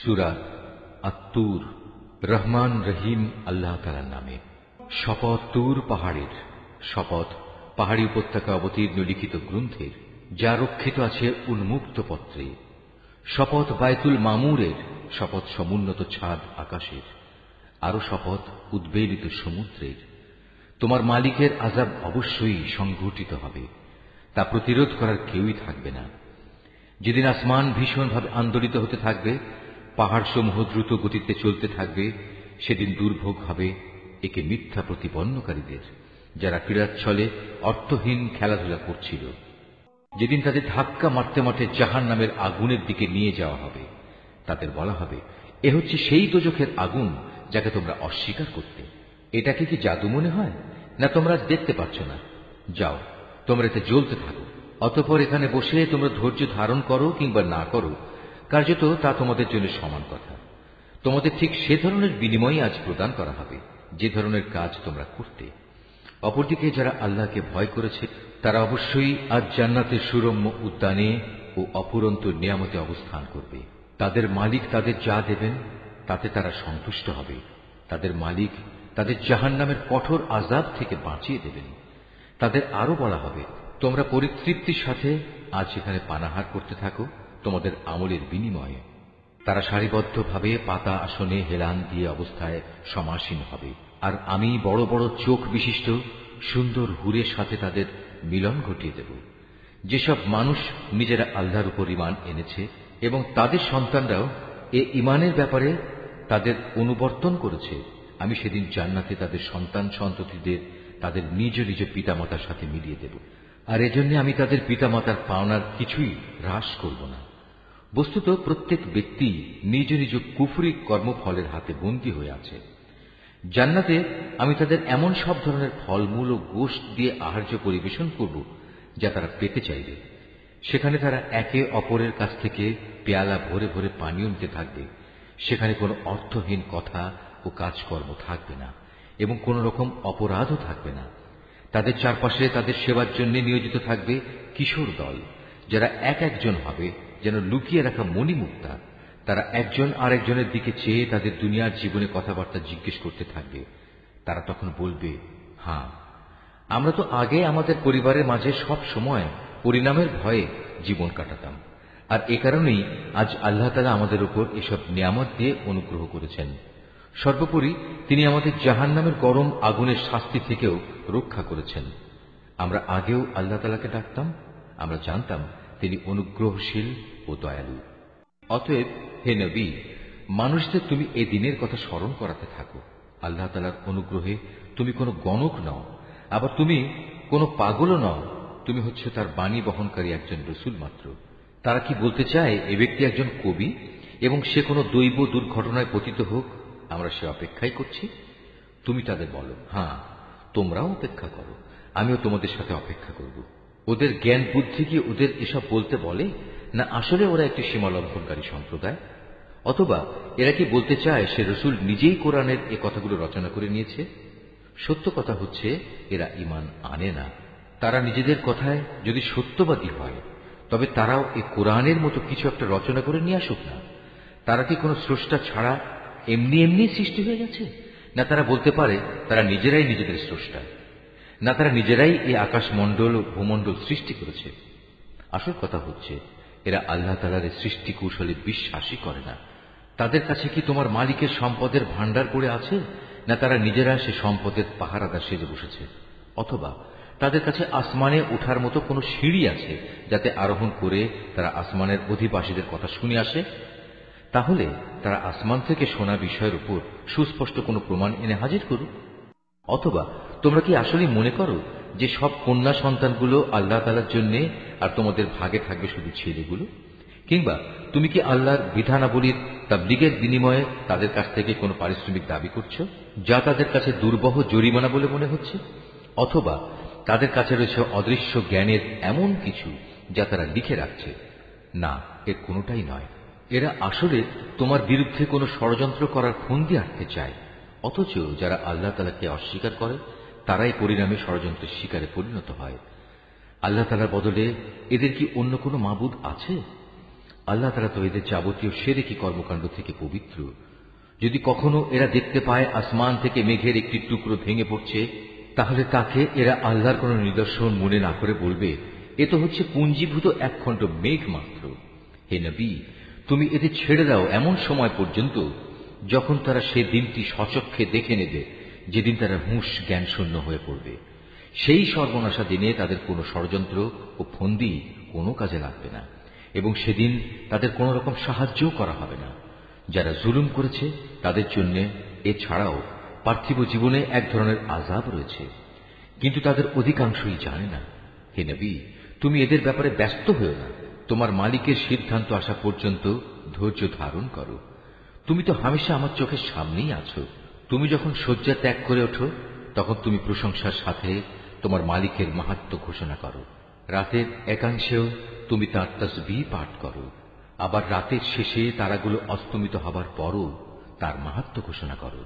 সূরা আত-তুর। রহমান রহিম আল্লাহ তাআলার নামে। শপথ তুর পাহাড়ের, শপথ পাহাড়ি উপত্যকা অবতীর্ণ লিখিত গ্রন্থের, যা রক্ষিত আছে উন্মুক্ত পত্রে। শপথ বায়তুল মামুরের, শপথ সমুন্নত ছাদ আকাশের। আরো শপথ উদ্বেলিত সমুদ্রের। তোমার মালিকের আযাব অবশ্যই সংঘটিত হবে, তা প্রতিরোধ করার কেউই থাকবে না। যেদিন আসমান ভীষণভাবে আন্দোলিত হতে থাকবে, পাহাড় সমূহ দ্রুত গতিতে চলতে থাকবে, সেদিন দুর্ভোগ হবে একে মিথ্যা প্রতিপন্নকারীদের, যারা ক্রীড়াচ্ছলে অর্থহীন খেলাধুলা করছিল। যেদিন তাদের ধাক্কা মারতে মারতে জাহান্নামের আগুনের দিকে নিয়ে যাওয়া হবে, তাদের বলা হবে, এ হচ্ছে সেই দোজখের আগুন যাকে তোমরা অস্বীকার করতে। এটাকে কি জাদু মনে হয়, না তোমরা দেখতে পাচ্ছ না? যাও, তোমরা এতে জ্বলতে থাকো। অতঃপর এখানে বসে তোমরা ধৈর্য ধারণ করো কিংবা না করো, কার্যত তা তোমাদের জন্য সমান কথা। তোমাদের ঠিক সে ধরনের বিনিময় আজ প্রদান করা হবে, যে ধরনের কাজ তোমরা করতে। অপরদিকে যারা আল্লাহকে ভয় করেছে, তারা অবশ্যই আজ জান্নাতের সুরম্য উদ্যানে ও অফুরন্ত নিয়ামতে অবস্থান করবে। তাদের মালিক তাদের যা দেবেন তাতে তারা সন্তুষ্ট হবে। তাদের মালিক তাদের জাহান্নামের কঠোর আযাব থেকে বাঁচিয়ে দেবেন। তাদের আরো বলা হবে, তোমরা পরিতৃপ্তির সাথে আজ এখানে পানাহার করতে থাকো তোমাদের আমলের বিনিময়ে। তারা সারিবদ্ধভাবে পাতা আসনে হেলান দিয়ে অবস্থায় সমাসীন হবে, আর আমি বড় বড় চোখ বিশিষ্ট সুন্দর হুরের সাথে তাদের মিলন ঘটিয়ে দেব। যেসব মানুষ নিজেরা আল্লাহর উপর ঈমান এনেছে এবং তাদের সন্তানরাও এ ঈমানের ব্যাপারে তাদের অনুবর্তন করেছে, আমি সেদিন জান্নাতে তাদের সন্তান সন্ততিদের তাদের নিজ নিজ পিতামাতার সাথে মিলিয়ে দেব। আর এজন্য আমি তাদের পিতামাতার পাওনার কিছুই হ্রাস করব না। বস্তুত প্রত্যেক ব্যক্তি নিজ নিজ কুফরি কর্মফলের হাতে বন্দী হয়ে আছে। জান্নাতে আমি তাদের এমন সব ধরনের ফলমূল ও গোশত দিয়ে আহার্য পরিবেশন করব যা তারা পেতে চাইবে। সেখানে তারা একে অপরের কাছ থেকে পেয়ালা ভরে ভরে পানীয় নিতে থাকবে। সেখানে কোনো অর্থহীন কথা ও কাজকর্ম থাকবে না এবং কোন রকম অপরাধও থাকবে না। তাদের চারপাশে তাদের সেবার জন্য নিয়োজিত থাকবে কিশোর দল, যারা এক একজন হবে যেন লুকিয়ে রাখা মণিমুক্তা। তারা একজন আরেকজনের দিকে চেয়ে তাদের দুনিয়ার জীবনে কথাবার্তা জিজ্ঞেস করতে থাকবে। তারা তখন বলবে, হ্যাঁ, আমরা তো আগে আমাদের পরিবারের মাঝে সব সময় পরিণামের ভয়ে জীবন কাটাতাম, আর এ কারণেই আজ আল্লাহ তাআলা আমাদের উপর এসব নিয়ামত দিয়ে অনুগ্রহ করেছেন। সর্বোপরি তিনি আমাদের জাহান্নামের গরম আগুনের শাস্তি থেকেও রক্ষা করেছেন। আমরা আগেও আল্লাহ তাআলাকে ডাকতাম, আমরা জানতাম তিনি অনুগ্রহশীল ও দয়ালু। অতএব হে নবী, মানুষদের তুমি এ দিনের কথা স্মরণ করাতে থাকো। আল্লাহ তাআলার অনুগ্রহে তুমি কোনো গণক নও, আবার তুমি কোনো পাগলও নও। তুমি হচ্ছে তার বাণী বহনকারী একজন রসুল মাত্র। তারা কি বলতে চায় এ ব্যক্তি একজন কবি এবং সে কোনো দৈব দুর্ঘটনায় পতিত হোক, আমরা সে অপেক্ষাই করছি। তুমি তাদের বলো, হ্যাঁ, তোমরাও অপেক্ষা করো, আমিও তোমাদের সাথে অপেক্ষা করব। ওদের জ্ঞান বুদ্ধি কি ওদের এসব বলতে বলে, না আসলে ওরা একটি সীমালঙ্ঘনকারী সম্প্রদায়? অথবা এরা কি বলতে চায় সে রসুল নিজেই কোরআনের এ কথাগুলো রচনা করে নিয়েছে? সত্য কথা হচ্ছে এরা ঈমান আনে না। তারা নিজেদের কথায় যদি সত্যবাদী হয়, তবে তারাও এ কোরআনের মতো কিছু একটা রচনা করে নিয়ে আসুক না। তারা কি কোনো স্রষ্টা ছাড়া এমনি এমনি সৃষ্টি হয়ে গেছে, না তারা বলতে পারে তারা নিজেরাই নিজেদের স্রষ্টা, না তারা নিজেরাই এই আকাশমণ্ডল ও ভূমণ্ডল সৃষ্টি করেছে? আসল কথা হচ্ছে এরা আল্লাহ তাআলার সৃষ্টি কৌশলে বিশ্বাসই করে না। তাদের কাছে কি তোমার মালিকের সম্পদের ভাণ্ডার পড়ে আছে, না তারা নিজেরা সে সম্পদের পাহারাদার সেজে বসেছে? অথবা তাদের কাছে আসমানে ওঠার মতো কোনো সিঁড়ি আছে যাতে আরোহণ করে তারা আসমানের অধিবাসীদের কথা শুনে আসে? তাহলে তারা আসমান থেকে শোনা বিষয়ের উপর সুস্পষ্ট কোনো প্রমাণ এনে হাজির করুক। অথবা তোমরা কি আসলে মনে করো যে সব কন্যা সন্তানগুলো আল্লাহ তাআলার জন্য আর তোমাদের ভাগে থাকবে শুধু ছেলেগুলো? কিংবা তুমি কি আল্লাহর বিধানাবলীর তাবলীগের বিনিময়ে তাদের কাছ থেকে কোনো পারিশ্রমিক দাবি করছো, যা তাদের কাছে দুর্বহ জরিমানা বলে মনে হচ্ছে? অথবা তাদের কাছে রয়েছে অদৃশ্য জ্ঞানের এমন কিছু যা তারা লিখে রাখছে? না, এর কোনোটাই নয়। এরা আসলে তোমার বিরুদ্ধে কোনো ষড়যন্ত্র করার ফন্দি আঁটতে চায়। অথচ যারা আল্লাহ তাআলাকে অস্বীকার করে তারাই পরিণামে ষড়যন্ত্রের শিকারে পরিণত হয়। আল্লাহ তাআলার বদলে এদের কি অন্য কোনো মাবুদ আছে? আল্লাহ তাআলা তো এদের যাবতীয় শিরকি কর্মকাণ্ড থেকে পবিত্র। যদি কখনো এরা দেখতে পায় আসমান থেকে মেঘের একটি টুকরো ভেঙে পড়ছে, তাহলে তাকে এরা আল্লাহর কোন নিদর্শন মনে না করে বলবে, এ তো হচ্ছে পুঞ্জীভূত একখণ্ড মেঘ মাত্র। হে নবী, তুমি এদের ছেড়ে দাও এমন সময় পর্যন্ত যখন তারা সে দিনটি স্বচক্ষে দেখে নেবে, যেদিন তারা হুঁশ জ্ঞান শূন্য হয়ে পড়বে। সেই সর্বনাশা দিনে তাদের কোনো ষড়যন্ত্র ও ফন্দি কোনো কাজে লাগবে না, এবং সেদিন তাদের কোন রকম সাহায্যও করা হবে না। যারা জুলুম করেছে তাদের জন্য এছাড়াও পার্থিব জীবনে এক ধরনের আযাব রয়েছে, কিন্তু তাদের অধিকাংশই জানে না। হে নবী, তুমি এদের ব্যাপারে ব্যস্ত হও না, তোমার মালিকের সিদ্ধান্ত আসা পর্যন্ত ধৈর্য ধারণ করো। তুমি তো হামেশা আমার চোখের সামনেই আছো। তুমি যখন শয্যা ত্যাগ করে ওঠো, তখন তুমি প্রশংসার সাথে তোমার মালিকের মাহাত্ম্য ঘোষণা করো। রাতের একাংশেও তুমি তাঁর তাসবিহ পাঠ করো, আবার রাতের শেষে তারাগুলো অস্তমিত হবার পরও তার মাহাত্ম্য ঘোষণা করো।